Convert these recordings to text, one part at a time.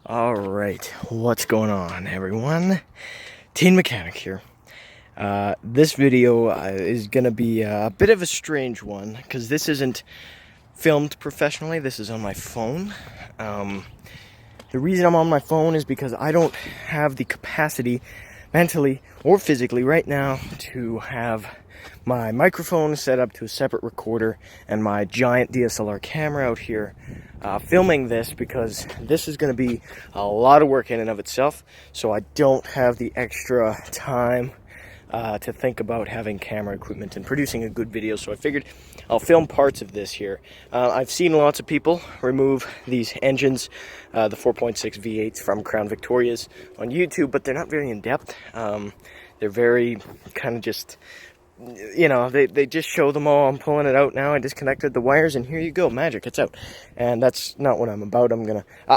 Alright, what's going on, everyone? Teen Mechanic here. This video is gonna be a bit of a strange one, because this isn't filmed professionally, this is on my phone. The reason I'm on my phone is because I don't have the capacity, mentally or physically, right now, to have my microphone set up to a separate recorder and my giant DSLR camera out here filming this, because this is going to be a lot of work in and of itself, so I don't have the extra time to think about having camera equipment and producing a good video. So I figured I'll film parts of this here. I've seen lots of people remove these engines, the 4.6 V8s from Crown Victorias on YouTube, but they're not very in-depth. They're very kind of just, you know, they just show them all. I'm pulling it out now. I disconnected the wires and here you go, magic, it's out. And that's not what I'm about.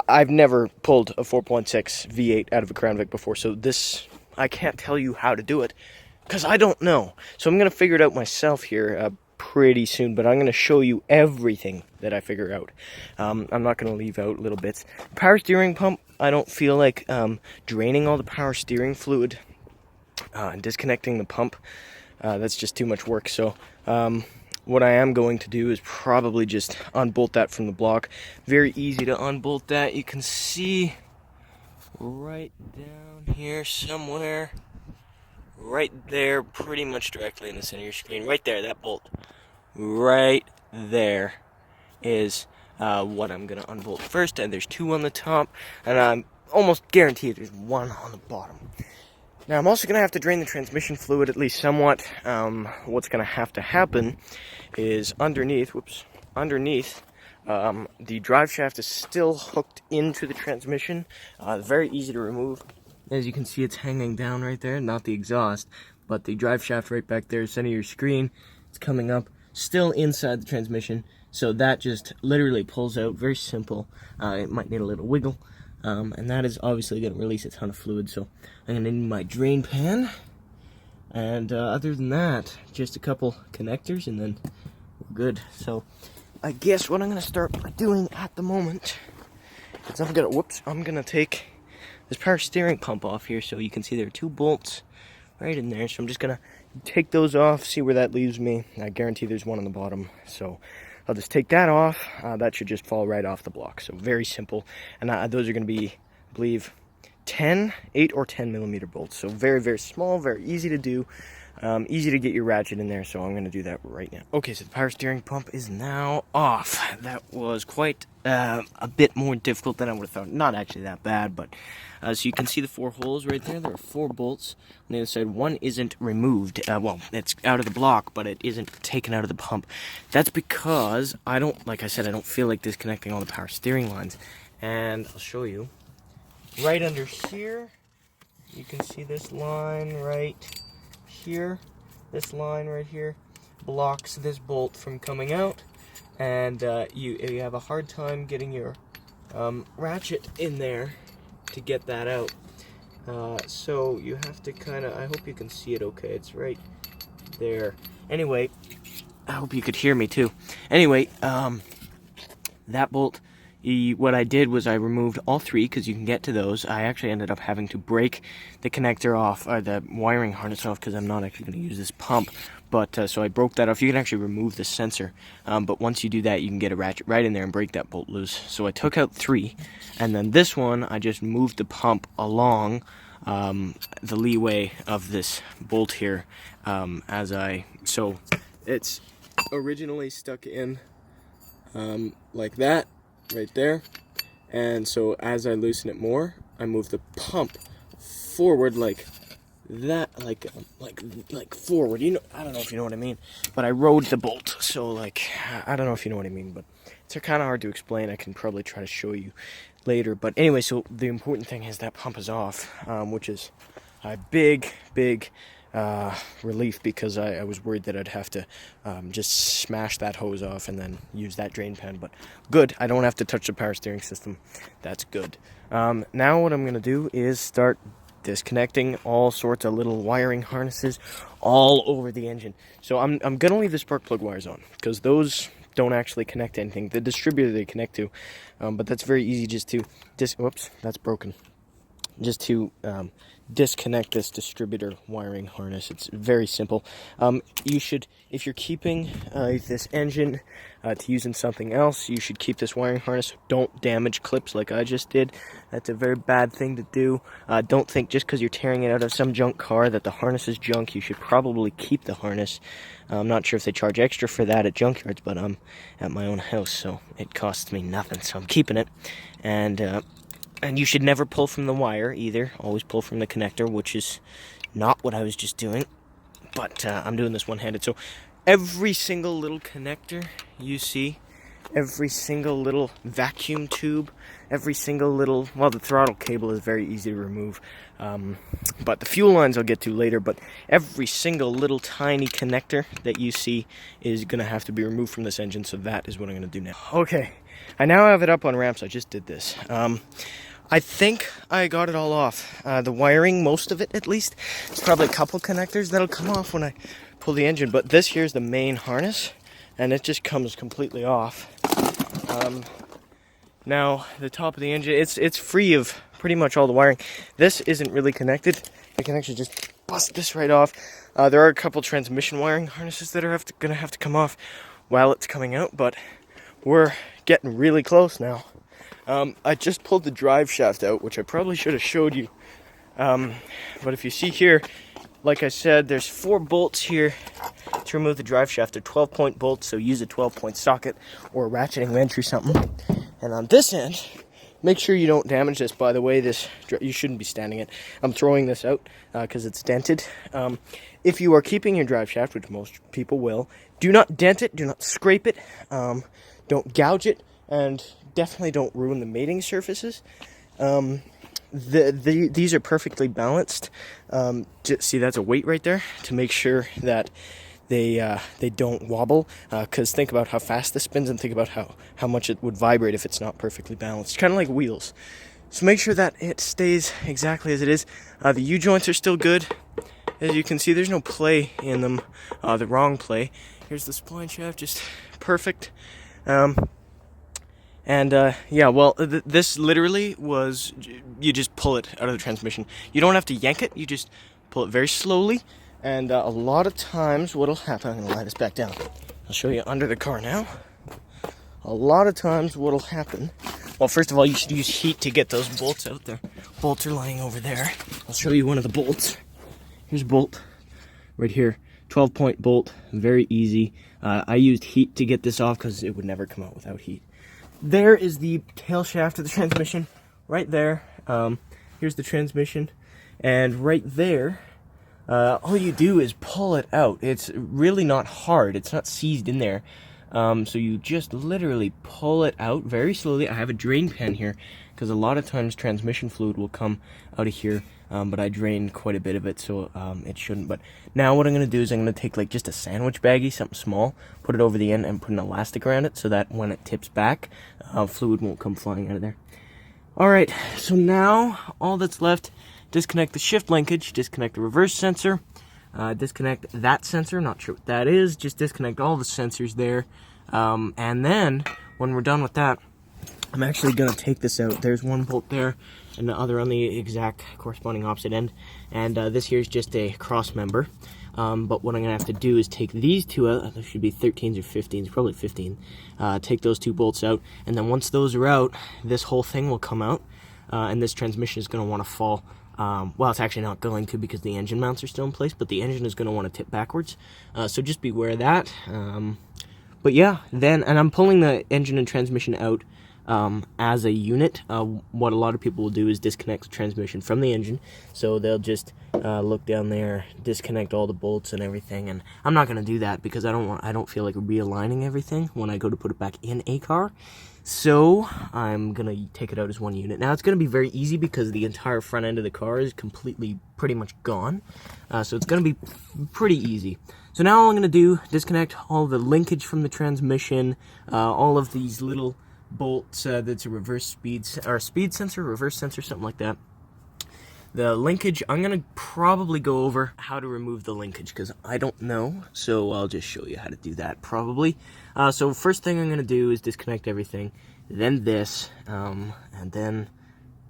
I've never pulled a 4.6 V8 out of a Crown Vic before, so this, I can't tell you how to do it because I don't know. So I'm going to figure it out myself here pretty soon, but I'm going to show you everything that I figure out. I'm not going to leave out little bits. Power steering pump, I don't feel like draining all the power steering fluid and disconnecting the pump. That's just too much work. So what I am going to do is probably just unbolt that from the block. Very easy to unbolt that. You can see right down here somewhere, right there, pretty much directly in the center of your screen, right there, that bolt right there is what I'm gonna unbolt first. And there's two on the top, and I'm almost guaranteed there's one on the bottom. Now I'm also gonna have to drain the transmission fluid at least somewhat. What's gonna have to happen is underneath the drive shaft is still hooked into the transmission. Very easy to remove. As you can see, it's hanging down right there, not the exhaust, but the drive shaft right back there, center of your screen. It's coming up, still inside the transmission, so that just literally pulls out. Very simple. It might need a little wiggle, and that is obviously going to release a ton of fluid, so I'm going to need my drain pan. And other than that, just a couple connectors, and then we're good. So I guess what I'm going to start by doing at the moment is I'm going to take this power steering pump off here, so you can see there are two bolts right in there. So I'm just gonna take those off, see where that leaves me. I guarantee there's one on the bottom, so I'll just take that off. That should just fall right off the block. So very simple. And those are gonna be, I believe, 8 or 10 millimeter bolts. So very, very small, very easy to do. Easy to get your ratchet in there, so I'm going to do that right now. Okay, so the power steering pump is now off. That was quite a bit more difficult than I would have thought. Not actually that bad, but so you can see the 4 holes right there. There are 4 bolts on the other side. One isn't removed. Well, it's out of the block, but it isn't taken out of the pump. That's because like I said, I don't feel like disconnecting all the power steering lines. And I'll show you. Right under here, you can see this line right here. This line right here blocks this bolt from coming out, and you have a hard time getting your ratchet in there to get that out. So you have to kind of, I hope you can see it okay, it's right there. Anyway, I hope you could hear me too. Anyway, that bolt, what I did was I removed all 3 because you can get to those. I actually ended up having to break the connector off, or the wiring harness off, because I'm not actually going to use this pump. But so I broke that off. You can actually remove the sensor, but once you do that, you can get a ratchet right in there and break that bolt loose. So I took out 3, and then this one I just moved the pump along the leeway of this bolt here. So it's originally stuck in like that. Right there, and so as I loosen it more, I move the pump forward like that, like forward. You know, I don't know if you know what I mean, but I rode the bolt, so like I don't know if you know what I mean, but it's kind of hard to explain. I can probably try to show you later, but anyway, so the important thing is that pump is off, which is a big relief, because I was worried that I'd have to just smash that hose off and then use that drain pan, but good, I don't have to touch the power steering system. That's good. Now what I'm going to do is start disconnecting all sorts of little wiring harnesses all over the engine. So I'm going to leave the spark plug wires on, because those don't actually connect to anything. The distributor they connect to, but that's very easy just to whoops, that's broken. Just to disconnect this distributor wiring harness. It's very simple. You should, if you're keeping this engine to use in something else, you should keep this wiring harness. Don't damage clips like I just did. That's a very bad thing to do. Don't think just because you're tearing it out of some junk car that the harness is junk. You should probably keep the harness. I'm not sure if they charge extra for that at junkyards, but I'm at my own house, so it costs me nothing, so I'm keeping it. And you should never pull from the wire either. Always pull from the connector, which is not what I was just doing. But I'm doing this one-handed. So every single little connector you see, every single little vacuum tube, every single little, well, the throttle cable is very easy to remove. But the fuel lines I'll get to later. But every single little tiny connector that you see is going to have to be removed from this engine. So that is what I'm going to do now. Okay, I now have it up on ramps. I just did this. I think I got it all off. The wiring, most of it at least. There's probably a couple connectors that'll come off when I pull the engine, but this here's the main harness, and it just comes completely off. Now, the top of the engine, it's free of pretty much all the wiring. This isn't really connected. I can actually just bust this right off. There are a couple transmission wiring harnesses that are gonna have to come off while it's coming out, but we're getting really close now. I just pulled the drive shaft out, which I probably should have showed you. But if you see here, like I said, there's 4 bolts here to remove the drive shaft. They're 12-point bolts, so use a 12-point socket or a ratcheting wrench or something. And on this end, make sure you don't damage this. By the way, you shouldn't be standing it. I'm throwing this out because it's dented. If you are keeping your drive shaft, which most people will, do not dent it, do not scrape it, don't gouge it, and definitely don't ruin the mating surfaces. These are perfectly balanced. See, that's a weight right there to make sure that they don't wobble. Because think about how fast this spins and think about how much it would vibrate if it's not perfectly balanced. Kind of like wheels. So make sure that it stays exactly as it is. The U-joints are still good. As you can see, there's no play in them. The wrong play. Here's the spline shaft, just perfect. Yeah, well, this literally was, you just pull it out of the transmission. You don't have to yank it, you just pull it very slowly, and a lot of times what'll happen, I'm going to lie this back down. I'll show you under the car now. A lot of times what'll happen, well, first of all, you should use heat to get those bolts out there. Bolts are lying over there. I'll show you one of the bolts. Here's a bolt right here. 12-point bolt, very easy. I used heat to get this off because it would never come out without heat. There is the tail shaft of the transmission, right there. Here's the transmission, and right there, all you do is pull it out. It's really not hard. It's not seized in there. So you just literally pull it out very slowly. I have a drain pan here, because a lot of times transmission fluid will come out of here, but I drained quite a bit of it, so it shouldn't. But now what I'm going to do is I'm going to take like just a sandwich baggie, something small, put it over the end and put an elastic around it so that when it tips back, fluid won't come flying out of there. Alright, so now all that's left, disconnect the shift linkage, disconnect the reverse sensor, disconnect that sensor, not sure what that is, just disconnect all the sensors there, and then when we're done with that, I'm actually going to take this out. There's one bolt there and the other on the exact corresponding opposite end, and this here is just a cross member. But what I'm going to have to do is take these two out. There should be 13s or 15s, probably 15. Take those 2 bolts out, and then once those are out, this whole thing will come out, and this transmission is going to want to fall. Well, it's actually not going to because the engine mounts are still in place, but the engine is going to want to tip backwards. So just beware of that. But yeah, and I'm pulling the engine and transmission out as a unit. What a lot of people will do is disconnect the transmission from the engine. So they'll just look down there, disconnect all the bolts and everything. And I'm not going to do that because I don't feel like realigning everything when I go to put it back in a car. So I'm going to take it out as one unit. Now it's going to be very easy because the entire front end of the car is completely pretty much gone. So it's going to be pretty easy. So now all I'm going to do, disconnect all the linkage from the transmission, all of these little bolts, that's a reverse speed sensor, reverse sensor, something like that. The linkage, I'm gonna probably go over how to remove the linkage because I don't know, so I'll just show you how to do that probably. So first thing I'm gonna do is disconnect everything, then this, and then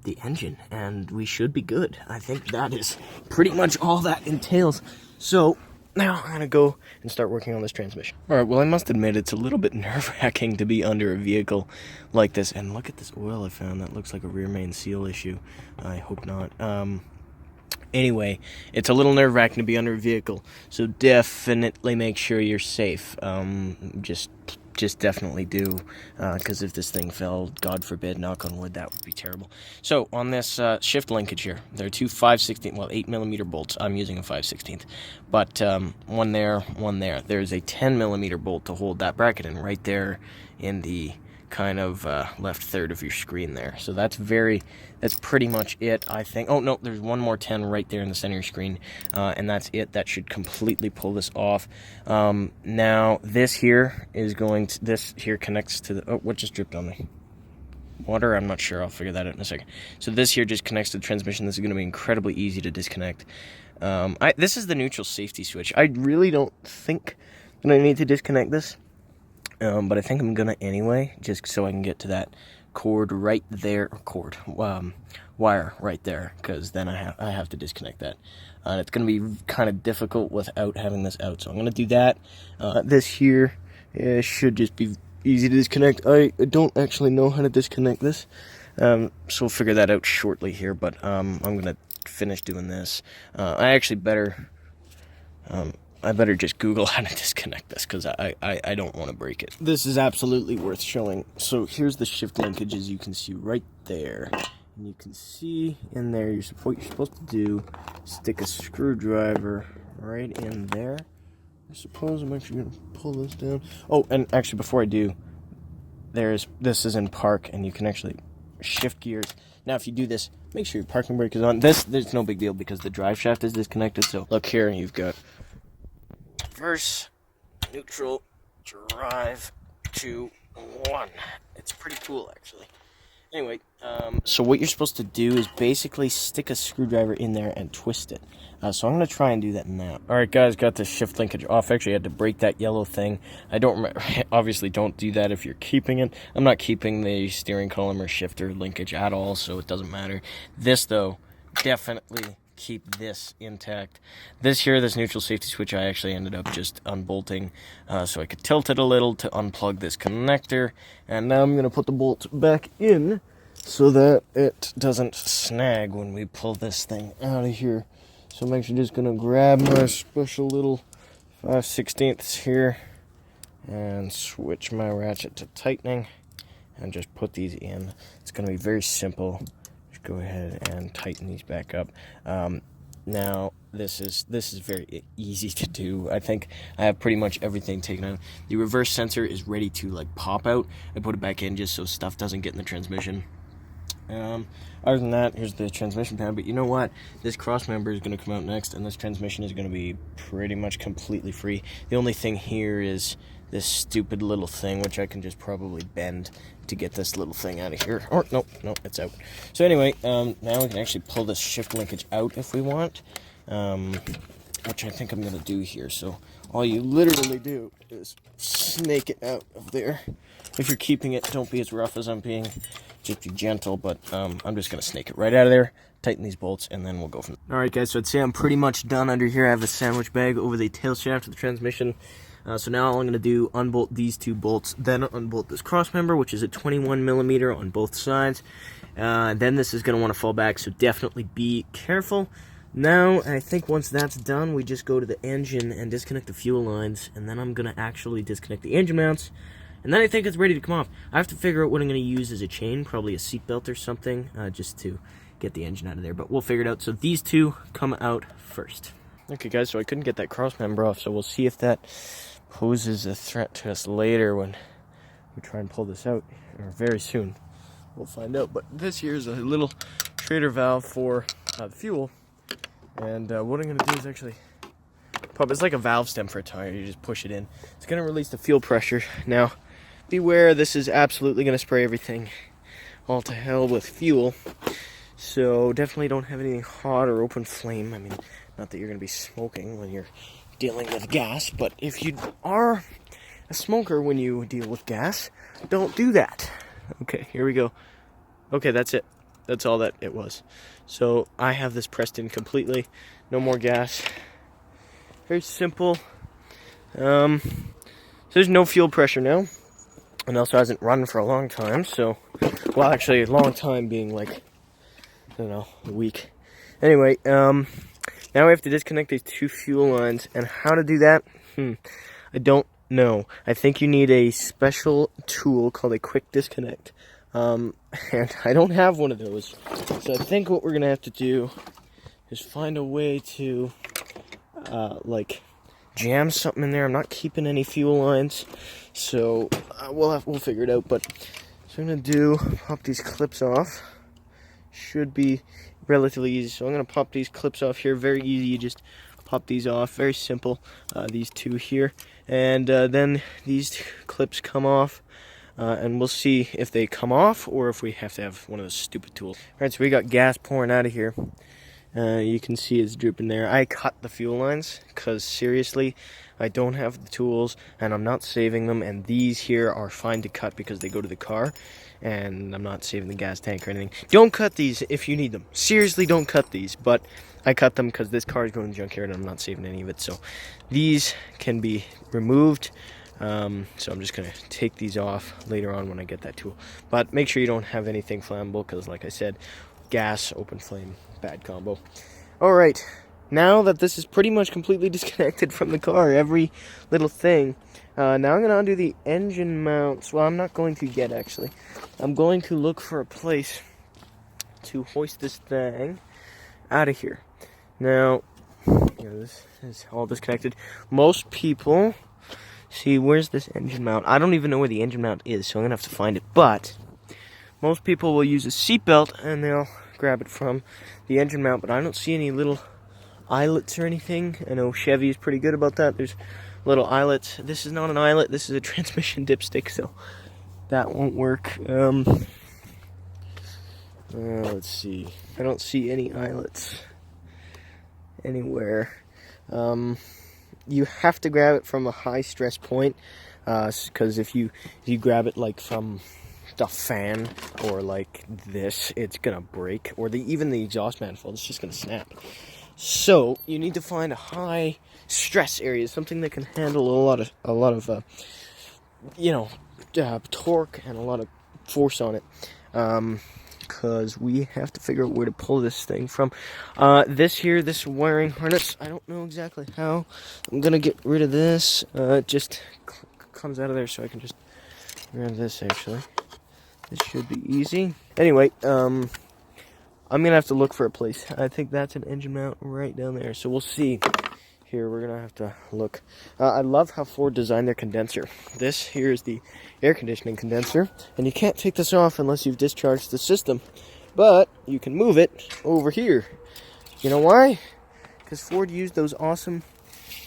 the engine, and we should be good. I think that is pretty much all that entails. So now I'm gonna go and start working on this transmission. All right, well, I must admit it's a little bit nerve-wracking to be under a vehicle like this. And look at this oil I found. That looks like a rear main seal issue. I hope not. Anyway, it's a little nerve-wracking to be under a vehicle, so definitely make sure you're safe. Just definitely do, because if this thing fell, God forbid, knock on wood, that would be terrible. So on this shift linkage here, there are two 5/16, well, 8mm bolts. I'm using a 5/16, but one there, one there. There's a 10mm bolt to hold that bracket in right there in the kind of left third of your screen there. So that's pretty much it, I think. Oh no, there's one more 10 right there in the center of your screen, and that's it. That should completely pull this off. Now this here is this here connects to the, oh, what just dripped on me? Water? I'm not sure. I'll figure that out in a second. So this here just connects to the transmission. This is going to be incredibly easy to disconnect. This is the neutral safety switch. I really don't think that I need to disconnect this. But I think I'm gonna anyway, just so I can get to that cord right there, wire right there, because then I have to disconnect that. And it's gonna be kind of difficult without having this out, so I'm gonna do that. This here should just be easy to disconnect. I don't actually know how to disconnect this, so we'll figure that out shortly here, but I'm gonna finish doing this. I better just Google how to disconnect this, because I don't want to break it. This is absolutely worth showing. So here's the shift linkage, as you can see right there. And you can see in there, what you're supposed to do, stick a screwdriver right in there. I suppose I'm actually going to pull this down. Oh, and actually before I do, this is in park, and you can actually shift gears. Now if you do this, make sure your parking brake is on. There's no big deal because the drive shaft is disconnected. So look here, you've got reverse, neutral, drive, 2, 1. It's pretty cool, actually. Anyway, so what you're supposed to do is basically stick a screwdriver in there and twist it. So I'm going to try and do that now. Alright guys, got the shift linkage off. Actually, I had to break that yellow thing. I don't remember. Obviously, don't do that if you're keeping it. I'm not keeping the steering column or shifter linkage at all, so it doesn't matter. This, though, definitely keep this intact. This neutral safety switch, I actually ended up just unbolting so I could tilt it a little to unplug this connector, and now I'm going to put the bolt back in so that it doesn't snag when we pull this thing out of here. So I'm actually just going to grab my special little 5/16 here and switch my ratchet to tightening and just put these in. It's going to be very simple. Go ahead and tighten these back up. Now this is very easy to do. I think I have pretty much everything taken out. The reverse sensor is ready to like pop out. I put it back in just so stuff doesn't get in the transmission. Other than that, here's the transmission pad. But you know what? This Crossmember is going to come out next, and this transmission is going to be pretty much completely free. The only thing here is this stupid little thing, which I can just probably bend to get this little thing out of here. Or, no, it's out. So anyway, now we can actually pull this shift linkage out if we want, which I think I'm going to do here. So all you literally do is snake it out of there. If you're keeping it, don't be as rough as I'm being. Just be gentle, but I'm just going to snake it right out of there, tighten these bolts, and then we'll go from there. Alright guys, so I'd say I'm pretty much done under here. I have a sandwich bag over the tail shaft of the transmission. So now all I'm going to do, unbolt these two bolts, then unbolt this Crossmember, which is a 21mm on both sides. Then this is going to want to fall back, so definitely be careful. Now, I think once that's done, we just go to the engine and disconnect the fuel lines, and then I'm going to actually disconnect the engine mounts, and then I think it's ready to come off. I have to figure out what I'm going to use as a chain, probably a seat belt or something, just to get the engine out of there, but we'll figure it out. So these two come out first. Okay guys, so I couldn't get that Crossmember off, so we'll see if that poses a threat to us later when we try and pull this out, or very soon. We'll find out. But this here is a little trader valve for the fuel, and what I'm going to do is actually pop. It's like a valve stem for a tire. You just push it in. It's going to release the fuel pressure. Now, beware, this is absolutely going to spray everything all to hell with fuel. So definitely don't have anything hot or open flame. I mean, not that you're going to be smoking when you're dealing with gas, but if you are a smoker when you deal with gas, don't do that. Okay, here we go. Okay, that's it. That's all that it was. So I have this pressed in completely. No more gas. Very simple. So there's no fuel pressure now. And also hasn't run for a long time, so... Well, actually, a long time being like, I don't know, a week. Anyway, now we have to disconnect these two fuel lines. And how to do that? I don't know. I think you need a special tool called a quick disconnect. And I don't have one of those. So I think what we're going to have to do is find a way to, like, jam something in there. I'm not keeping any fuel lines, so we'll figure it out. But so I'm going to pop these clips off. Should be relatively easy. So I'm going to pop these clips off here. Very easy. You just pop these off. Very simple. These two here. And then these clips come off. And we'll see if they come off or if we have to have one of those stupid tools. Alright, so we got gas pouring out of here. You can see it's drooping there. I cut the fuel lines because seriously, I don't have the tools and I'm not saving them. And these here are fine to cut because they go to the car. And I'm not saving the gas tank or anything. Don't cut these if you need them. Seriously, don't cut these. But I cut them because this car is going to the junkyard and I'm not saving any of it. So these can be removed. So I'm just going to take these off later on when I get that tool. But make sure you don't have anything flammable because, like I said, gas, open flame, bad combo. Alright, now that this is pretty much completely disconnected from the car, every little thing, now I'm going to undo the engine mounts. Well, I'm not going to yet, actually. I'm going to look for a place to hoist this thing out of here. Now, this is all disconnected. Most people... See, where's this engine mount? I don't even know where the engine mount is, so I'm going to have to find it. But most people will use a seatbelt, and they'll grab it from the engine mount. But I don't see any little eyelets or anything. I know Chevy is pretty good about that. There's little eyelets. This is not an eyelet. This is a transmission dipstick, so that won't work. Let's see. I don't see any eyelets anywhere. You have to grab it from a high stress point, because if you grab it like from the fan or like this, it's gonna break. Or even the exhaust manifold, it's just gonna snap. So you need to find a high stress area, something that can handle a lot of torque and a lot of force on it. Because we have to figure out where to pull this thing from. This wiring harness, I don't know exactly how. I'm going to get rid of this. It just comes out of there, so I can just grab this, actually. This should be easy. Anyway, I'm going to have to look for a place. I think that's an engine mount right down there, so we'll see. Here, we're going to have to look. I love how Ford designed their condenser. This here is the air conditioning condenser, and you can't take this off unless you've discharged the system. But you can move it over here. You know why? Because Ford used those awesome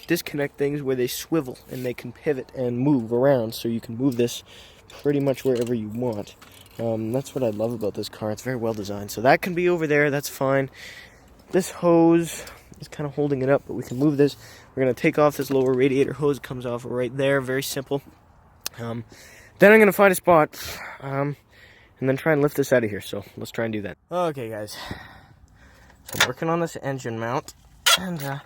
disconnect things where they swivel and they can pivot and move around, so you can move this pretty much wherever you want. That's what I love about this car. It's very well designed. So that can be over there. That's fine. This hose is kind of holding it up, but we can move this. We're going to take off this lower radiator hose. It comes off right there. Very simple. Then I'm going to find a spot and then try and lift this out of here. So let's try and do that. Okay, guys. So I'm working on this engine mount, and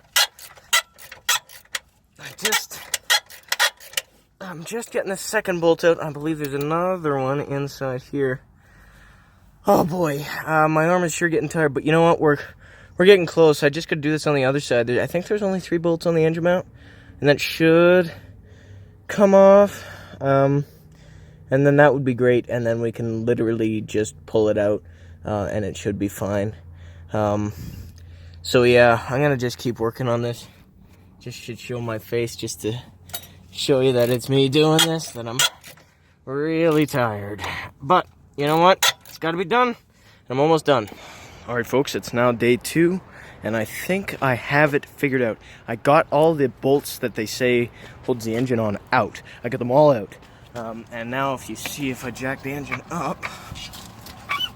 I'm just getting the second bolt out. I believe there's another one inside here. Oh boy, my arm is sure getting tired, but you know what? We're getting close. I just could do this on the other side. I think there's only 3 bolts on the engine mount, and that should come off. And then that would be great, and then we can literally just pull it out, and it should be fine. So yeah, I'm gonna just keep working on this. Just should show my face just to show you that it's me doing this, that I'm really tired. But you know what? It's got to be done. I'm almost done. All right, folks, it's now day 2, and I think I have it figured out. I got all the bolts that they say holds the engine on out. I got them all out. And now if you see, if I jack the engine up,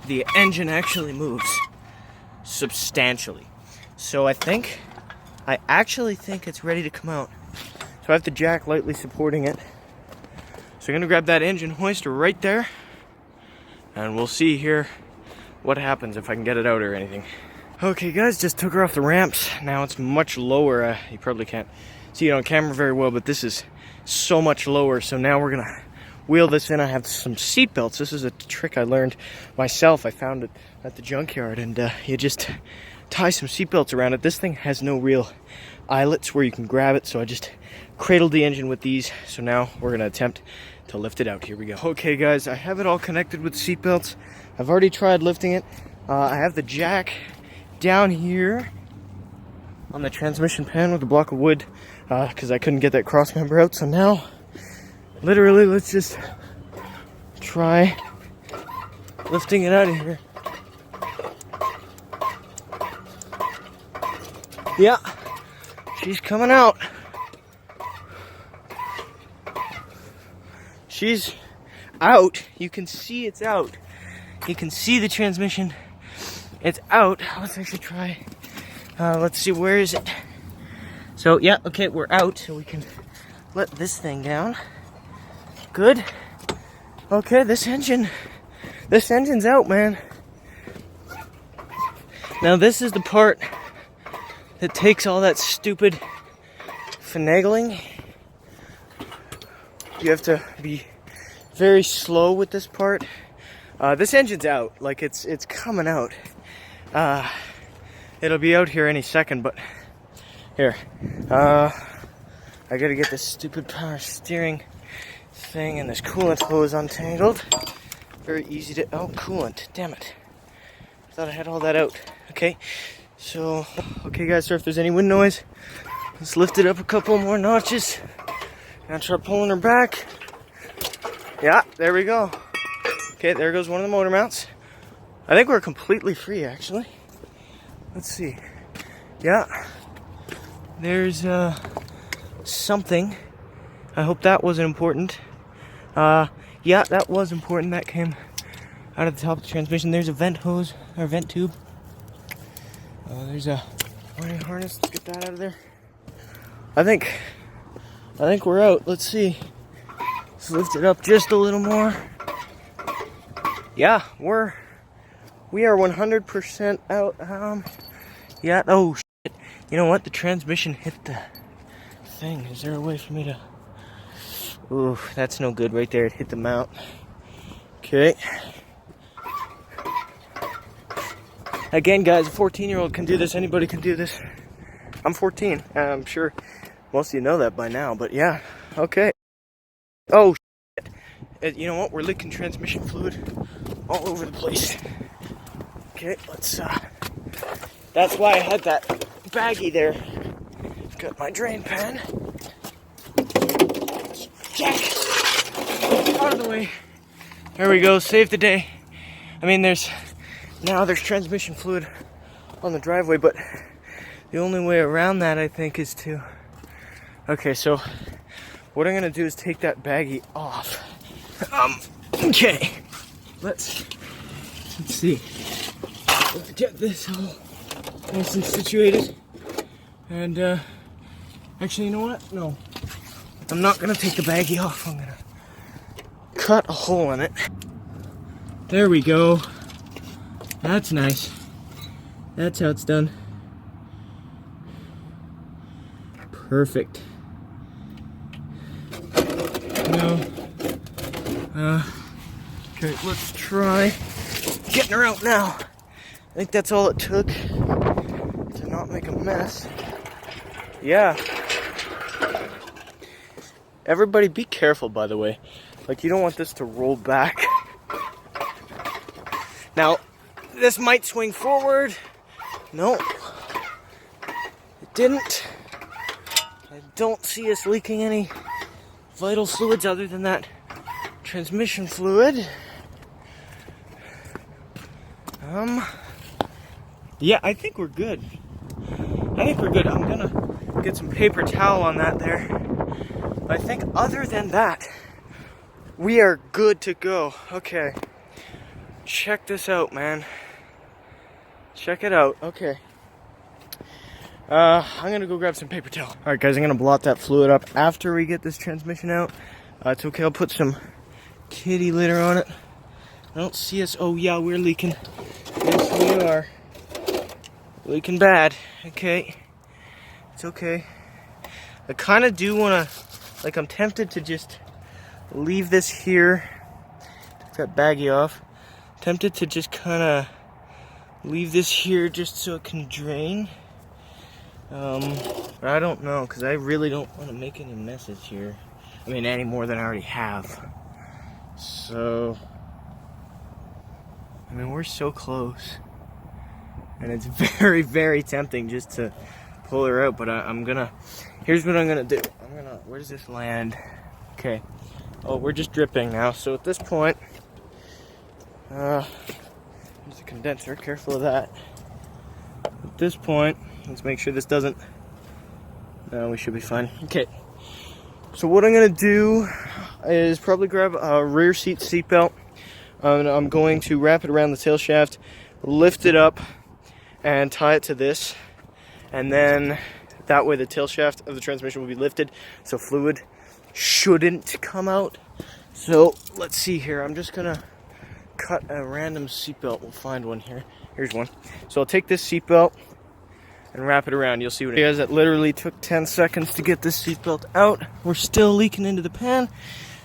the engine actually moves. substantially. So I actually think it's ready to come out. So I have the jack lightly supporting it. So I'm gonna grab that engine hoist right there, and we'll see here what happens if I can get it out or anything. Okay guys, just took her off the ramps. Now it's much lower. You probably can't see it on camera very well, but this is so much lower. So now we're gonna wheel this in. I have some seat belts. This is a trick I learned myself. I found it at the junkyard, and you just tie some seat belts around it. This thing has no real eyelets where you can grab it, so I just cradled the engine with these. So now we're gonna attempt to lift it out. Here we go. Okay guys, I have it all connected with seat belts. I've already tried lifting it. I have the jack down here on the transmission pan with a block of wood because I couldn't get that cross member out. So now, literally, let's just try lifting it out of here. Yeah, she's coming out. She's out. You can see it's out. You can see the transmission. It's out. Let's actually try. Let's see, where is it? So yeah, okay, we're out. So we can let this thing down. Good. Okay, this engine's out, man. Now this is the part that takes all that stupid finagling. You have to be very slow with this part. This engine's out, like it's coming out. It'll be out here any second, but here. I gotta get this stupid power steering thing and this coolant hose untangled. Very easy to, oh, coolant, damn it. I thought I had all that out. Okay, so, okay guys, so if there's any wind noise, let's lift it up a couple more notches. And try pulling her back. Yeah, there we go. Okay, there goes one of the motor mounts. I think we're completely free, actually. Let's see. Yeah. There's something. I hope that wasn't important. Yeah, that was important. That came out of the top of the transmission. There's a vent hose, or vent tube. There's a wiring harness. Let's get that out of there. I think we're out. Let's see. Let's lift it up just a little more. Yeah, we are 100% out. Yeah, oh shit. You know what? The transmission hit the thing. Is there a way for me to... Ooh, that's no good right there. It hit the mount. Okay. Again, guys, a 14-year-old can do this. Anybody can do this. I'm 14. I'm sure most of you know that by now, but yeah. Okay. Oh shit. You know what? We're leaking transmission fluid all over the place. Okay, let's that's why I had that baggie there. Got my drain pan. Jack, out of the way. There we go. Save the day. I mean, there's transmission fluid on the driveway, but the only way around that, I think, is to... Okay, so what I'm gonna do is take that baggie off. Okay. Let's see. Let's get this all nice and situated. And actually, you know what? No, I'm not gonna take the baggie off. I'm gonna cut a hole in it. There we go. That's nice. That's how it's done. Perfect. Now, okay, let's try getting her out now. I think that's all it took to not make a mess. Yeah. Everybody be careful, by the way. Like, you don't want this to roll back. Now, this might swing forward. No. It didn't. I don't see us leaking any vital fluids other than that transmission fluid. Yeah, I think we're good. I'm gonna get some paper towel on that there. But I think other than that, we are good to go. Okay. Check this out, man. Check it out. Okay. I'm gonna go grab some paper towel. Alright guys, I'm gonna blot that fluid up after we get this transmission out. It's okay, I'll put some kitty litter on it. I don't see us. Oh yeah, we're leaking. Yes, we are. Leaking bad. Okay. It's okay. I kind of do want to, like, I'm tempted to just leave this here. Take that baggie off. Tempted to just kind of leave this here just so it can drain. But I don't know, because I really don't want to make any messes here. I mean, any more than I already have. So, I mean, we're so close. And it's very, very tempting just to pull her out, but here's what I'm gonna do. Where does this land? Okay. Oh, we're just dripping now, so at this point, there's a condenser, careful of that. At this point, let's make sure this doesn't, no, we should be fine. Okay. So what I'm gonna do is probably grab a rear seat seatbelt. I'm going to wrap it around the tail shaft, lift it up, and tie it to this, and then that way the tail shaft of the transmission will be lifted, so fluid shouldn't come out. So let's see here. I'm just gonna cut a random seatbelt. We'll find one here. Here's one. So I'll take this seatbelt and wrap it around. You'll see what it is. It literally took 10 seconds to get this seatbelt out. We're still leaking into the pan.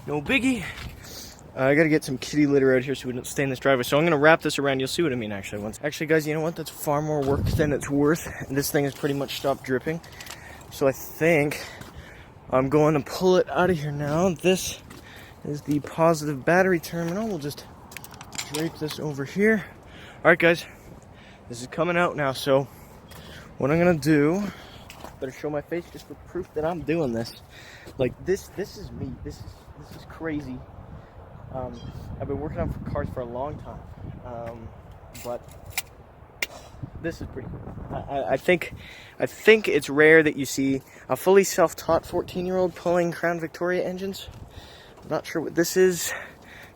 No biggie. I gotta get some kitty litter out here so we don't stain this driveway. So I'm gonna wrap this around. You'll see what I mean actually. Actually guys, you know what? That's far more work than it's worth. This thing has pretty much stopped dripping. So I think I'm going to pull it out of here now. This is the positive battery terminal. We'll just drape this over here. Alright guys, this is coming out now. So what I'm gonna do, better show my face just for proof that I'm doing this. Like this is me. This is crazy. I've been working on cars for a long time, but this is pretty cool. I think it's rare that you see a fully self-taught 14-year-old pulling Crown Victoria engines. I'm not sure what this is.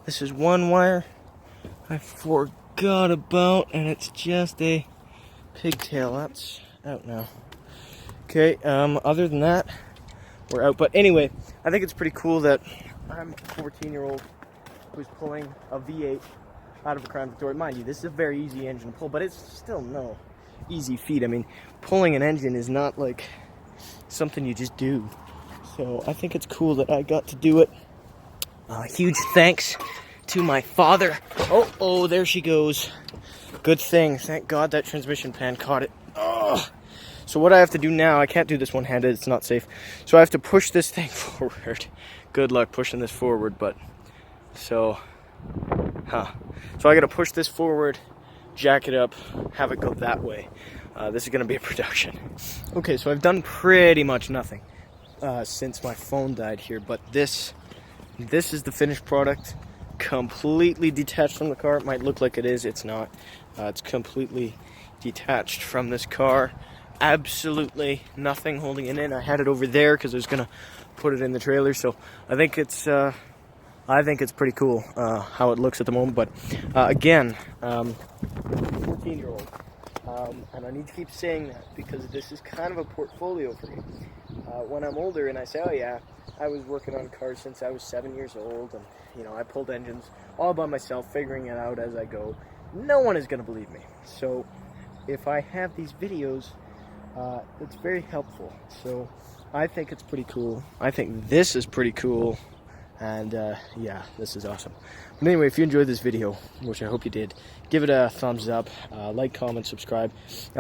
This is one wire I forgot about, and it's just a pigtail. That's out now. Okay, other than that, we're out. But anyway, I think it's pretty cool that I'm a 14-year-old who's pulling a V8 out of a Crown Victoria. Mind you, this is a very easy engine to pull, but it's still no easy feat. I mean, pulling an engine is not like something you just do. So I think it's cool that I got to do it. Huge thanks to my father. Oh, there she goes. Good thing. Thank God that transmission pan caught it. Oh. So what I have to do now, I can't do this one-handed, it's not safe. So I have to push this thing forward. Good luck pushing this forward, but so I gotta push this forward, jack it up, have it go that way. This is gonna be a production. Okay, so I've done pretty much nothing since my phone died here, but this is the finished product, completely detached from the car. It might look like it is, it's not. It's completely detached from this car. Absolutely nothing holding it in. I had it over there because I was gonna put it in the trailer, so I think it's pretty cool how it looks at the moment. But again, 14-year-old, and I need to keep saying that because this is kind of a portfolio for me. When I'm older and I say, oh yeah, I was working on cars since I was 7 years old, and you know, I pulled engines all by myself, figuring it out as I go, no one is going to believe me. So if I have these videos, it's very helpful. So I think it's pretty cool. I think this is pretty cool. And yeah, this is awesome. But anyway, if you enjoyed this video, which I hope you did, give it a thumbs up, like, comment, subscribe,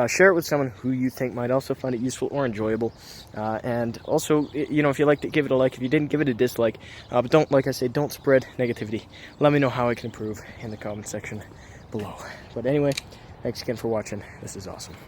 share it with someone who you think might also find it useful or enjoyable. And also, you know, if you liked it, give it a like. If you didn't, give it a dislike. But don't, like I say, don't spread negativity. Let me know how I can improve in the comment section below. But anyway, thanks again for watching. This is awesome.